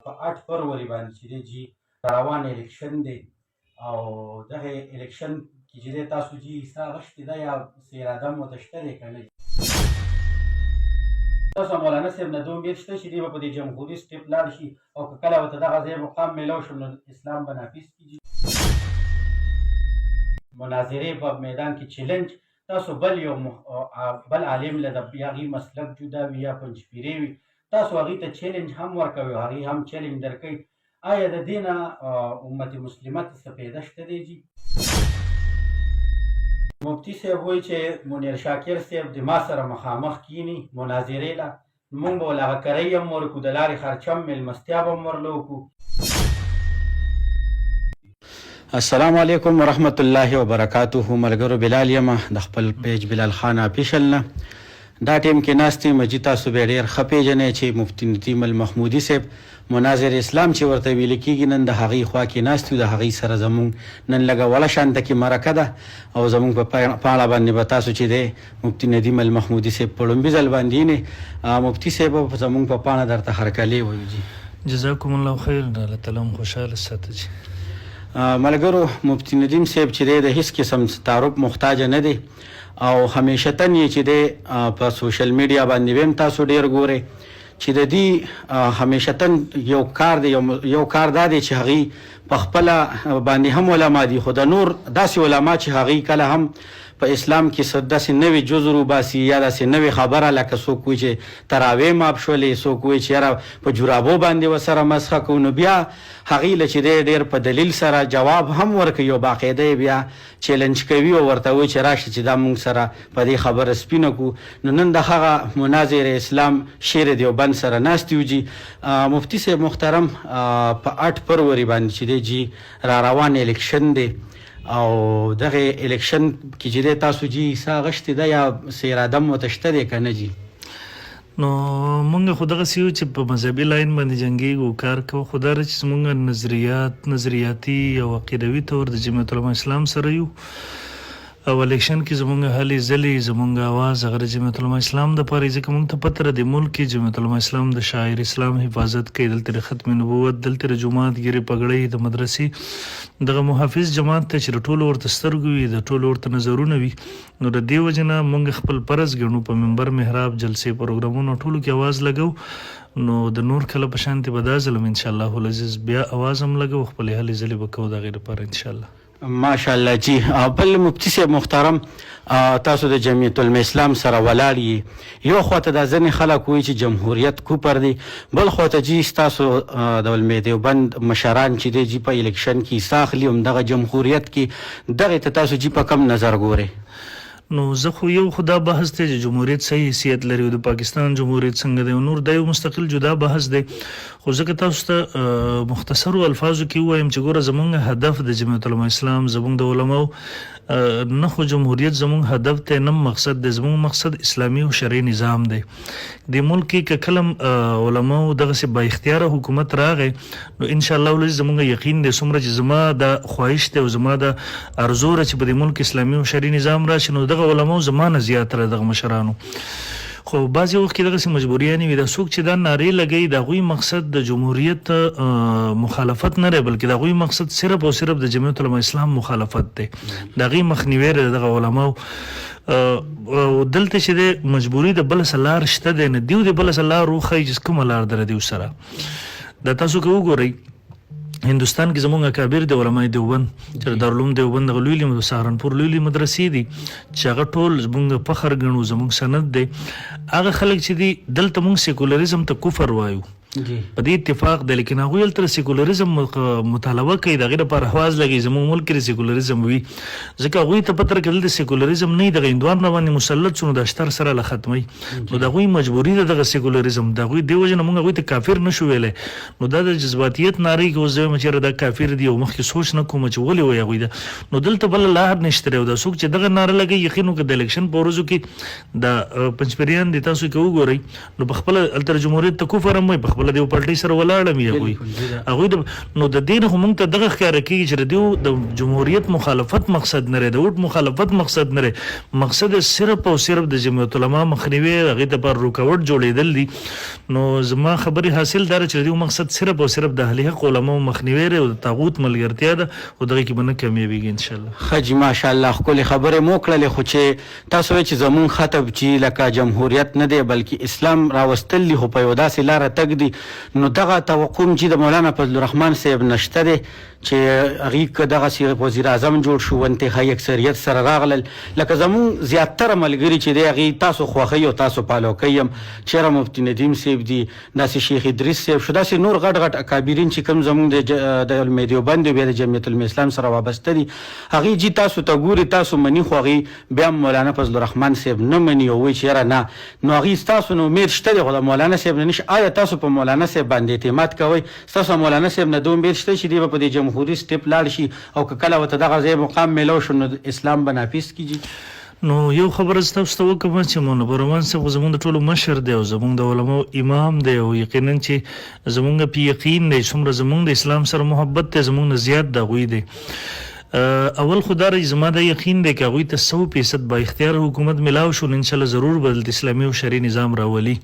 په 8 فروری باندې چې دی جی روان الیکشن دی او دغه الیکشن کې چې دی تاسو جی ستا غشتې ده یا اراده مو ته شته دی که نه تاسو مولانا صاحب نه دا امید شته چې دی به په دې جمهوري سټیپ لاړ شي او که کله ورته دغه ځای مقام میلاو شو نو اسلام به نافظ کړي مناظرې په میدان کې چیلنج تاسو بل عالم له د هغې مسلک جدا وي یا پنجپیرې وي تاسو هغې ته چیلنج هم ورکوئ هغې هم چیلنج درکوئ آیا د دې نه امت مسلمه ته څه پیدا شته دی جي مفتي صاحب وایي چې منیر شاکر صاحب د ما سره مخامخ کینی مناظرې له مونږ به ول هغه کرۍ هم ورکړو د لارې خرچه هم میلمستیا به هم ورله وکړو السلام علیکم ورحمت الله وبرکاته ملګرو بلال یم د خپل پیج بلال خان افیشل نه دا ټیم کې ناست یم چې تاسو به ډېر ښه پېژنئ چې مفتي ندیم المحمودي صاحب مناظر اسلام چې ورته ویل کېږي نن د هغې خوا کې ناست یو د هغې سره زموږ نن لږه وړه شانته کې مرکه ده او زموږ په پاڼه باندې به تاسو چې دی مفتي ندیم المحمودي صاحب په لومبي ځل باندې یې مفتي صاحب زموږ په پاڼه درته هرکلی وایو جي جزاکم الله خیر الله تعالی هم خوشحاله ساته جي ملګرو مفتي ندیم صاحب چې دی د هیڅ قسم تعارف محتاج نه دی او همیشه تن یې چې دی په سوشل میډیا باندې ویم تاسو ډېر ګورئ چې د دې همیشه تن یو کار دی یو کار دا دی چې هغې په خپله باندې هم علما دي خو د نور داسې علما چې هغې کله هم په اسلام کې داسې نوې جز روباسي یا داسې نوې خبره لکه څوک وایي چې تراویح ماپ شولې څوک وایي چې یاره په جرابو باندې ورسره مسخه کوو نو بیا هغې له چې دی ډېر په دلیل سره جواب هم ورکوي او باقاعده یې بیا چیلنج کوي او ورته وایي چې راشه چې دا مونږ سره په دې خبره سپینه کړو نو نن د هغه مناظر اسلام شیر دیوبند سره ناست یو جي مفتي صاحب محترم په 8 فروری باندې چې دی جي را روان الیکشن دی او دغه الیکشن کې چې دی تاسو جي سا غشتې ده یا څه اراده مو ته شته دی که نه جي نو مونږ خو دغسې یو چې په مذهبي لاین باندې جنګېږو کار کوو خو دا چې زمونږ نظریاتي او عقیدوي طور د جمعیت العلماء اسلام سره یو او الیکشن کې زمونږ هلې ځلې زمونږ اواز هغه د جمعیت العلماء اسلام دپاره ځکه مونږ ته پته د ملک کې جمعیت العلماء اسلام د شاعر اسلام حفاظت کوي دلته د ختم نبوت دلته د جومات ګیرې پګړۍ د مدرسې دغه محافظ جماعت ته چې د ټولو ورته سترګو وي د ټولو ورته نظرونه وي نو د دې وجې نه مونږ خپل فرض ګڼو په منبر محراب جلسې پروګرامونو ټولو کې اواز لګو نو د نور کله په شانتې به دا ظلم انشاءالله العزیز بیا اواز هم لګو خپلې هلې ځلې به کوو د هغې لپاره انشاءالله ماشاءالله جی بل مفتي صاحب محترم تاسو د جمعیت الاسلام سره ولاړ یې یو خواته دا ځینې خلک وایي چې جمهوریت کوپر دی بل خواته جی ستاسو د علماء دیوبند مشران چې دی جی په الیکشن کې حصه اخلي همدغه جمهوریت کې دغې ته تاسو جی په کم نظر ګورئ نو زه خو یو خو دا بحث دی چې جمهوریت صحیح حیثیت لري او د پاکستان جمهوریت څنګه دی او نور دا یو مستقل جدا بحث دی خو ځکه تاسو ته مختصرو الفاظو کې ووایم چې ګوره زمونږ هدف د جمعیت العلماء اسلام زمونږ د علماو نه خو جمهوریت زمونږ هدف دی نه مقصد دی زمونږ مقصد اسلامي او شرعي نظام دی د ملک کې که کله علماو دغسې با اختیاره حکومت راغی نو انشاءالله العزیز زمونږ یقین دی څومره چې زما د خواهش دی او زما د ارزو چې په دې ملک اسلامي او شرعي نظام راشي نو دغه علماو زما نه زیاتره دغه مشرانو خو بعضې وخت کې دغسې مجبوریانې وي دا څوک چې دا نارې لګوي د هغوی مقصد د جمهوریت مخالفت نه دی بلکې د هغوی مقصد صرف او صرف د جمعیت العلماء اسلام مخالفت دی د هغې مخنیوی دی دغه علماو دلته چې دی مجبوري د بله څه لار شته دی نه دیو د بله څه لار وښایي چې کومه لار ده د دیو سره دا تاسو که وګورئ هندوستان کې زموږ اکابر د علماء دیوبند چې دارالعلوم دیوبند دغه لوی سهارنپور لوی مدرسې دي چې هغه ټول زموږ فخر ګڼو زموږ سند دی هغه خلک چې دي دلته موږ سیکولریزم ته کفر وایو په دې اتفاق دی لیکن هغوی هلته سیکولریزم مطالبه کوي د هغې لپاره حواز لګوي زموږ ملک کې سیکولریزم وي ځکه هغوی ته پته کې دلته سیکولریزم نه وي دغه هندوان را باندې مسلط شو نو د اشتر سره له ختموي نو د هغوی مجبوري ده دغه سیکولریزم د هغوی دې وجې نه موږ هغوی ته کافر نه شو ویلی نو دا د جذباتیت نارې کې اوس زه وایم چېرې دا کافر دي او مخکې سوچ نه کوم چې ولې وایي هغوی ده نو دلته بله لار نشته دی او دا څوک چې دغه ناره لګوي یقین وکړه د الیکشن په ورځو کې د پنجپیریان دي تاسو که وګورئ نو په خپله هلته جمهوریت ته کفر هم وایي په خپله خپل د پارټي سره ولاړم هغوی نو د دین هم ته دغه ښکار کیږي چې د جمهوریت مخالفت مقصد نه لري د وټ مخالفت مقصد نه لري مقصد صرف او صرف د جمعیت العلماء مخنیوي هغه ته پر رکاوټ جوړېدل دي نو زما خبري حاصل دار چې د مقصد صرف او صرف د اهل حق علماء مخنیوي او د طاغوت ملګرتیا ده او دغه کې بنه کمیږي ان شاء الله خجی ماشاءالله خپل خبره مو کړلې خو چې تاسو چې زمون خطب چې لکه جمهوریت نه دی بلکې اسلام راوستل خو په یو داسې لار تګ دی نو دغه توقع چې د مولانا فضل الرحمن صاحب نشته دی چې هغه دغه سی وزیر اعظم جوړ شو انتخابي اکثریت سره راغلل لکه زمون زیاتره ملګری چې دی هغه تاسو خوخی او تاسو پالو کيم چیرې مفتی ندیم صاحب دی داسې شیخ ادریس صاحب شو داسې نور غټ غټ اکابرین چې کوم زمون د علماء دیوبند به د جمعیت الاسلام سره وابسته دي هغه جی تاسو ته ګوري تاسو منی خو هغه بیا مولانا فضل الرحمن صاحب نه منی او وی چیرې نه نو هغه تاسو نو امید شته دی خو مولانا صاحب نه نش آیا تاسو په مولانا صاحب باندې اعتماد کوئ تاسو مولانا صاحب نه دوه امید شته چې دی په دې جمهوریت سټیپ لاړ شي او کله وته دغه ځای مقام ملو شو نو اسلام بنافس کیږي نو یو خبره تاسو ته وکم چې مونږ برمان څه زمونږ د ټولو مشر دی او زمونږ د علماء امام دی او یقینا چې زمونږ په یقین دی څومره زمونږ د اسلام سره محبت ته زمونږ زیات د غوي دی اول خدای زما د یقین دی چې غوي ته 100% با اختیار حکومت ملاو شو ان شاء الله ضرور بدل اسلامي او شرعي نظام راولي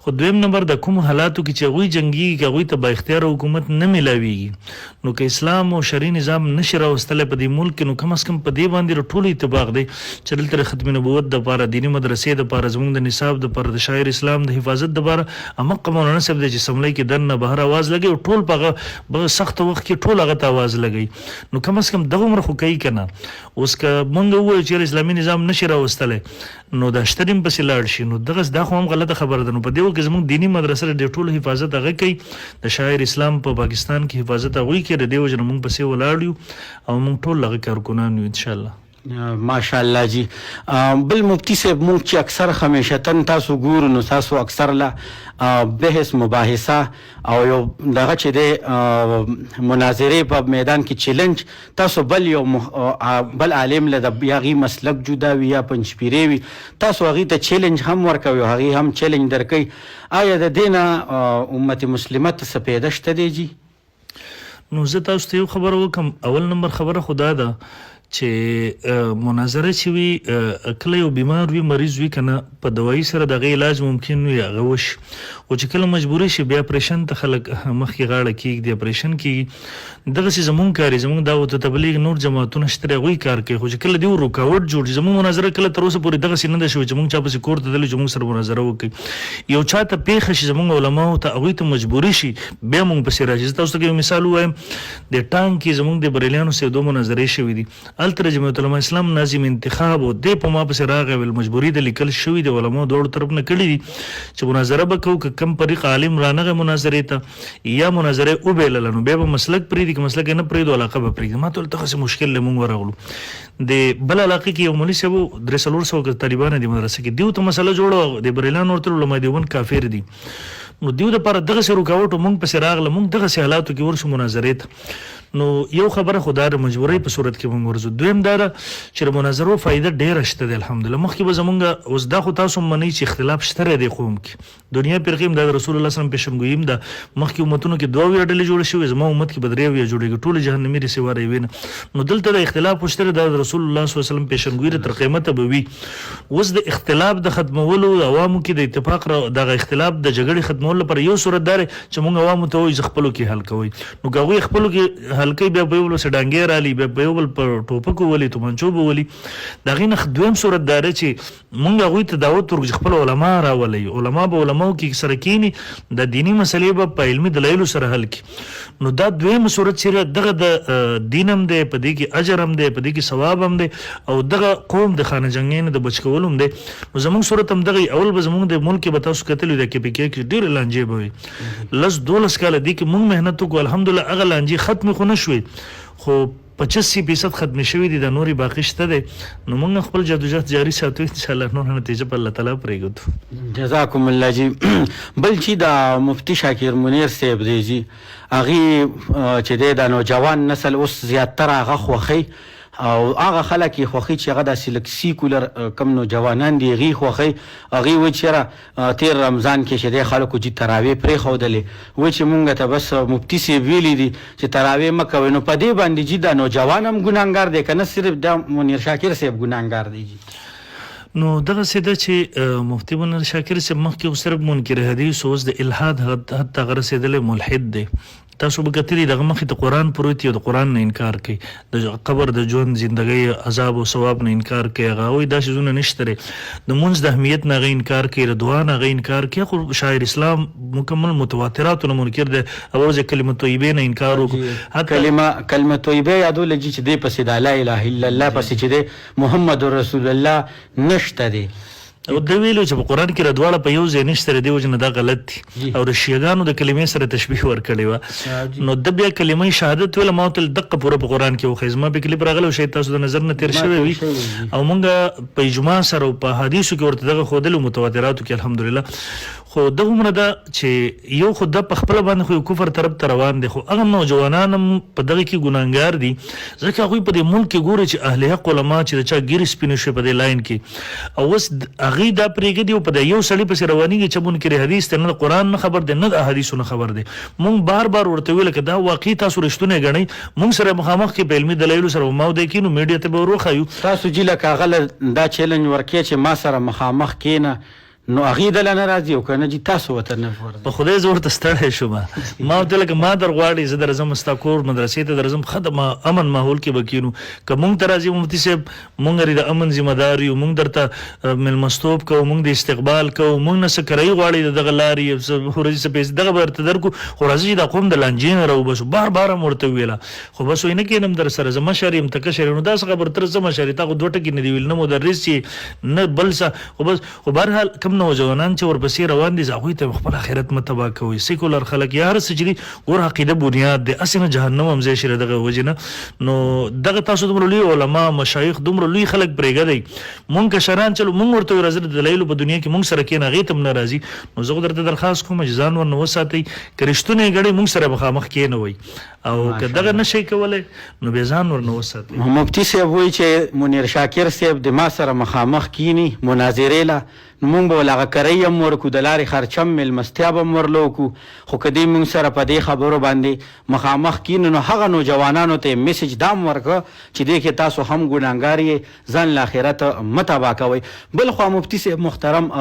خو دویم نمبر د کوم حالاتو کې چې غوي جنگي کې غوي ته با اختیار حکومت نه ملاويږي نو که اسلام او شرعي نظام نشي راوستل په دې ملک نو کم از کم په دې باندې ټول اتفاق دی چې دلته ختم نبوت د لپاره دینی مدرسې د لپاره زموږ د نصاب د لپاره د شاعر اسلام د حفاظت د لپاره امق مولانا صاحب د جسملای کې دنه بهر आवाज لګي او ټول په سخت وخت کې ټول هغه आवाज لګي نو کم از کم دغه عمر خو کوي کنه اوس که مونږ وایو چې اسلامي نظام نشي راوستل نو د اشتریم پسې لاړ شي نو دغه دا خو هم غلطه خبره ده نو په دې وخت زموږ دینی مدرسې د ټولو حفاظت هغه کوي د شاعر اسلام په پاکستان کې حفاظت هغه کوي د دیو جن موږ پسې ولاړ یو او موږ ټول هغه کارکونان یو ان شاء الله ماشاءالله جی بل مفتی صاحب مونږ چې اکثر همیشتن تاسو ګورو نو تاسو اکثر لا بحث مباحثه او یو دغه چې د مناظره په میدان کې چیلنج تاسو بل عالم له د بیاغي مسلک جدا وي یا پنځپيري وي تاسو هغه ته چیلنج هم ورکوي هغه هم چیلنج درکې آیا د دینه امت مسلمه ته سپیده شته دی جی نو زه تاسو ته یو خبر وکم اول نمبر خبره خدا ده چې مناظره چې وي کله یو بیمار وي مریض وي کنه په دوايي سره دغه علاج ممکن وي هغه وش او چې کله مجبوري شي بیا اپریشن ته خلک مخکې غاړه کیږي د اپریشن کې دغه چې زمونږ کاری زمونږ دعوت تبلیغ نور جماعتونه شته غوي کار کوي خو چې کله دی رکاوټ جوړ زمونږ مناظره کله تر اوسه پورې دغه سینه ده شو چې مونږ چا په کور ته دل زمونږ سره مناظره وکړي یو چاته پیښه شي زمونږ علما او ته هغه ته مجبوري شي بیا مونږ پسې راځي تاسو ته مثال وایم د ټانک کې زمونږ د بریلیانو سره دوه مناظره شوې دي التر جمعیت العلماء اسلام ناظم انتخاب او د په ما پسې راغی ول مجبوری د لیکل شوی د علماء دوړ طرف نه کړی دي چې مناظره وکاو کم طریق عالم رانغه مناظره ته یا مناظره او بیللنو به مسلک پری دي مسلک نه پری د علاقه به پری ما ته تخص مشکل له مونږ ورغلو د بل علاقه کې یو مولوی صاحب درسلور سو طالبان د مدرسې کې دیو ته مسله جوړو د بریلان ورته علماء دیوبند کافر دي نو دیو د پر دغه سره رکاوټ مونږ پسې راغله مونږ دغه حالاتو کې ورسو مناظره ته نو یو خبره خدای د مجبورۍ په صورت کې مونږ ورزو دویم دا چې مناظرو فائدہ ډېر شته دی الحمدلله مخکې به زمونږ اوس دا خو تاسو منئ چې اختلاف شته دی قوم کې دنیا پیغام د رسول الله صلی الله علیه وسلم پیشنګویم دا مخکې امتونو کې دوه ډلې جوړ شوې زمو امت کې بدرې وی جوړېږي ټول جهنمی رسي واره وینه نو دلته د اختلاف شته د رسول الله صلی الله علیه وسلم پیشنګوی تر قیامت به وي اوس د اختلاف د ختمولو عوامو کې د اتفاق د اختلاف د جګړې ختمولو لپاره یو صورت دار چې مونږ عوامو ته وي خپلو کې حل کوي نو غوي خپلو کې حل کوي بیا به سډانګې رالي به یو بل پر ټوپکو ولي تومنچو به ولي دغه نه دویم صورت دار چې مونږ غوي ته دعوت ورکړو خپل علما راولي علما به علماو کې سره کینی د دینی مسلې په علمي دلایل سره حل کی نو دا دویم صورت چې دغه د دینم دی په دې کې اجر هم دی په دې کې ثواب هم دی او دغه قوم د خانه جنگین د بچکول هم دی نو زموږ صورت هم دغه اول به زموږ د ملک به تاسو کتل د کې پکې کې ډیر لانجې به لس 12 کال دي کې مونږ مهنت وکړو الحمدلله هغه لانجې ختم خو نه شوې خو 85% ختم شوی دي د نوري باقی شته دي نو موږ خپل جدوجہد جاری ساتو ان شاء الله نور نتیجه په الله تعالی پرېږدو جزاکم الله جی بل چې د مفتی شاکر منیر صاحب دی جی اغي چې د نوجوان نسل اوس زیاتره هغه خوخي او هغه خلک یې خوښي چې هغه داسې لږ سیکولر کم نوجوانان دي هغې خوښي هغې وایي چېرې تېر رمضان کې چې دی خلکو چې تراویح پرېښودلې وایي چې مونږ ته بس مفتي صاحب ویلي دي چې تراویح مه کوئ نو په دې باندې جي دا نوجوان هم ګناهګار دی که نه صرف دا منیر شاکر صاحب ګناهګار دی جي نو دغه څه ده چې مفتي منیر شاکر صاحب مخکې خو صرف منکر حدیث اوس د الحاد حد ته هغه رسېدلی ملحد دی تاسو به کتلي دغه مخې ته قرآن پروت دی او د قرآن نه انکار کوي د قبر د ژوند زندګۍ عذاب او ثواب نه انکار کوي هغه وایي دا څیزونه نشته دی د مونځ د اهمیت نه هغه انکار کوي د دعا نه هغه انکار کوي خو شاعر اسلام مکمل متواتراتو نه منکر دی اول ځای کلمه طیبې نه انکار وکړو کلمه طیبې یادولی چې دی پسې د لا اله الا الله پسې چې دی محمد رسول الله نشته دی او د ویلو چې په قرآن کې دواړه په یو ځای نشته دی وجه نه دا غلط دي او د شیعاګانو د کلمې سره تشبیه ورکړې وه نو د بیا کلمې شهادت ویله ما ورته دقه پوره په قرآن کې وښیي زما په کلیپ راغلی شاید تاسو د نظر نه تېر شوی وي او مونږ په اجماع سره او په حدیثو کې ورته دغه ښودلو متواتراتو کې الحمدلله خو د هومره ده چې یو خو د په خپله باندې خو یو کفر طرف ته روان دی خو هغه نوجوانان هم په دغه کې ګناهګار دي ځکه هغوی په دې ملک کې ګوري چې اهل حق علما چې د چا ګیرې سپینې شوې په دې لاین کې او اوس هغوی دا پرېږدي او په د یو سړي پسې روانېږي چې منکر حدیث ته نه د قرآن نه خبر دی نه د احادیثو نه خبر دی مونږ بار بار ورته ویل که دا واقعي تاسو رښتونی ګڼئ مونږ سره مخامخ کې په علمي دلایلو سره ماودی کینو میډیا ته به ور وښایو تاسو جي لکه هغه له دا چیلنج ورکړې چې ما سره مخامخ کېنه نو هغې دله نه راځي او که نه جي تاسو ورته نه په خدای زه ورته ستړی شوم ما ورته لکه ما در غواړي زه درځم ستا کور مدرسې ته درځم ښه د امن ماحول کې به کینو که مونږ ته راځي مفتي صاحب مونږ د امن ذمه دار یو مونږ درته میلمستوب کوو مونږ د استقبال کوو مونږ نه څه کرایي غواړي د دغه لارې ورځي څه پیسې دغه به درته درکړو خو راځي چې دا قوم د لانجې نه راوباسو بار بار هم ورته وویله خو بس وایي نه کښېنم در سره زه مشر یم ته کشر یم نو داسې خبر تر زه مشر یې تا خو دوه ټکي نه دي ویل نه مدرس یې نه بل څه خو بس خو بهرحال کوم نوجوانان چې ورپسې روان دي هغوی ته خپل آخرت مه تباه کوئ سیکولر خلک یا هر څه چې دي ګور عقیده بنیاد دی هسې نه جهنم هم ځای شي د دغه وجې نه نو دغه تاسو دومره لوی علما مشایخ دومره لوی خلک پرېږدئ مونږ کشران چلو مونږ ورته وایو راځه د دلایلو په دنیا کې مونږ سره کښېنه هغې ته هم نه راځي نو زه خو درته درخواست کوم چې ځان ورنه وساتئ که رښتونی ګڼئ مونږ سره مخامخ کښېنوئ او که دغه نه شئ کولی نو بیا ځان ورنه وساتئ مفتي صاحب وایي چې منیر شاکر صاحب د ما سره مخامخ کینی مناظرې له نو مونږ به ول هغه کرۍ هم ورکړو د لارې خرچه هم میلمستیا به هم ورله وکړو خو که دوی مونږ سره په دې خبرو باندې مخامخ کینو نو هغه نوجوانانو ته یې میسج دا هم ورکړه چې دې کې تاسو هم ګناهګار یې ځان له آخرت مه تباه کوئ بل خوا مفتي صاحب محترم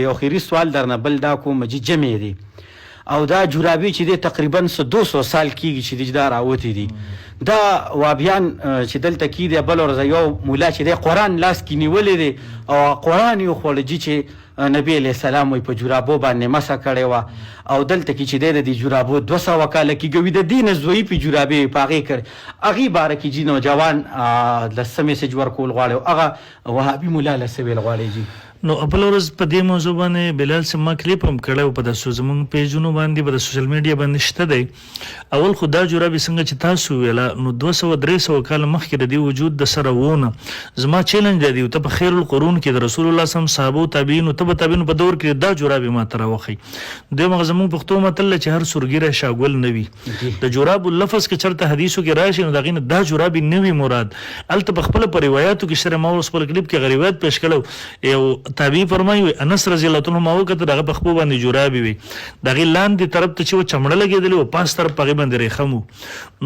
یو خیري سوال درنه بل دا کوم چې جمع دی او دا جورابي چې دی تقریبا 200 سال کېږي چې دی دا راوتی دي دا وابیان چې دلته کې دی بل ورځ یو مولا چې دی قرآن لاس کې نیولی دی او قرآن یې وخوړه چې نبی علیه السلام وایي په جورابو باندې مسه کړې وه او دلته کې چې دی د دې جورابو 200 کاله کېږي د دې نه زویي په جورابې په هغې کړې هغې باره کې جي نوجوان له څه میسج ورکول غواړي او هغه وهابي مولا له څه ویل غواړي جي نو بل ورځ په دې موضوع باندې بلال صاحب ما کلیپ هم کړی و په داسې زموږ پیجونو باندې په د سوشل میډیا باندې شته دی اول خو دا جورابې څنګه چې تاسو ویله نو 200-300 کاله مخکې د دې وجود د سره وونه زما چیلنج دی ته په خیر القرون کې د رسول الله صلی الله علیه وسلم صحابو تابعینو تبع تابعینو په دور کې دا جورابې ما ته راوښئ دویمه زموږ پښتو متل چې هر سورګیره شاګل نه وي د جورابو لفظ کې چېرته حدیثو کې راشي نو د هغې نه دا جورابې نه وي مراد هلته په خپله په روایاتو کې سره ما اوس خپل کلیپ کې هغه روایت پیش کړی یو تابعي فرمایي انس رضی الله عنه ما وکتل هغه په خپو باندې جورابې وي د هغې لاندې طرف ته چې چمړه لګېدلې وه پاس طرف په هغې باندې ریخم و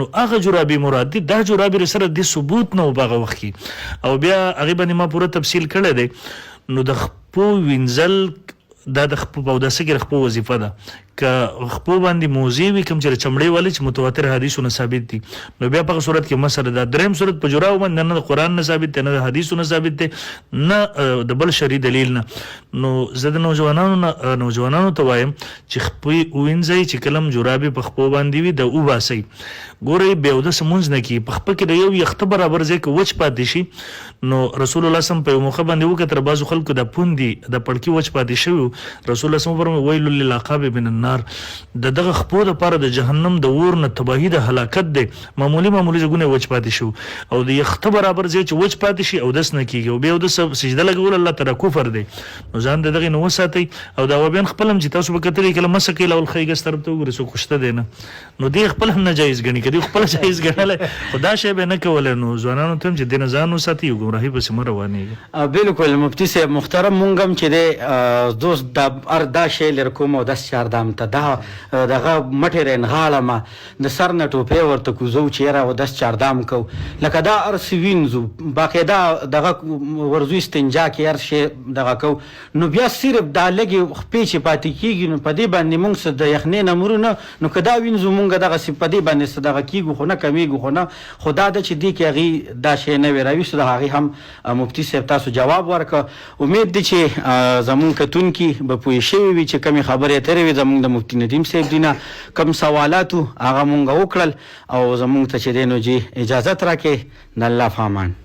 نو هغه جورابې مراد دي دا جورابې سره د ثبوت نه و په هغه وخت کې او بیا هغې باندې ما پوره تفصیل کړی دی نو د خپو وینځل دا د خپو اوداسه کې د خپو وظیفه ده که خپو باندې موضوع وي کوم چې چمړې والی چې متواتر حدیثونه ثابت دي نو بیا په هغه صورت کې مسله ده دریم صورت په جورابو باندې نه د قرآن نه ثابت دی نه د حدیثو نه ثابت دی نه د بل شرعي دلیل نه نو زه د نوجوانانو ته وایم چې خپې ووینځئ چې کله هم جورابې په خپو باندې وي د وباسئ ګورئ بې اودسه مونځ نه کړي په خپه کې د یو یخته برابر ځای کې وچ پاتې شي نو رسول الله صم په یو موقع باندې وکتل بعضو خلکو د پوندې د پړکي وچ پاتې شوي رسول الله صم فرمایي ویل للعقاب من النار النار د دغه خپو لپاره د جهنم د اور نه تباهي د هلاکت دی. معمولی ځګونه وچ پاتې شو او د یخته برابر ځای چې وچ پاتې شي او دس نه کیږي او بیا د سجده لګول الله تعالی کفر دی. نو ځان دغه نه وساتئ او دا وبین خپلم چې تاسو به کتلې کله مسکه له الخیګس طرف ته وګورئ سو خوشته دی نه نو دی خپل هم ناجایز غني کړي خپل جایز غنل خدا شی به نه کول. نو ځوانانو ته چې دین ځان وساتي ګمراهي به سم روانيږي. بالکل مفتی صاحب محترم مونږم چې د دوست د اردا شی لر کوم او د چار دام ته دغه مټه رنغاله ما د سر نه ټوپه ورته کوزو چیرې او د چار دام کو لکه دا ارسوینزو باقاعده دغه ورزو استنجا کې هر شی دغه کو نو بیا صرف دا لګي خپې چې پاتې کیږي نو په دې باندې مونږ د یخنې نمرونه نو کدا وینځو مونږ دغه سپدې باندې صدقه کیږي خو نه کمیږي خو نه خدا د چې دی کې غي دا شی نه وراوي سو هغه هم مفتی صاحب تاسو جواب ورکړه. امید دي چې زمون کتون کې به پوي شي وي چې کمی خبره ترې وي زمون د مفتی ندیم صاحب دینا کم سوالاتو هغه مونږ وکړل او زمون ته چې دینو جی اجازه راکې د الله فامان.